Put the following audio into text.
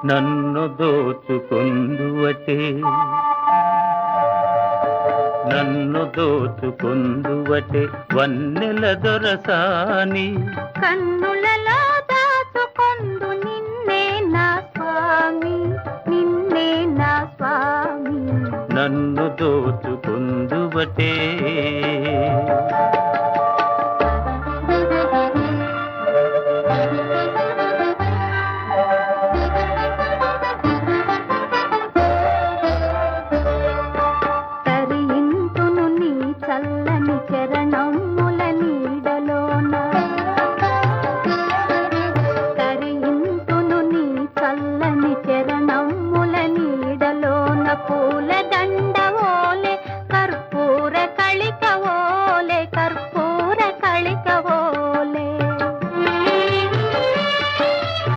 నన్ను దోచుకొందువటే నన్ను దోచుకొందువటే వన్నెల దొరసాని కన్నులలో దాచుకొందు నిన్నే నా స్వామి నిన్నే నా స్వామి నన్ను దోచుకొందువటే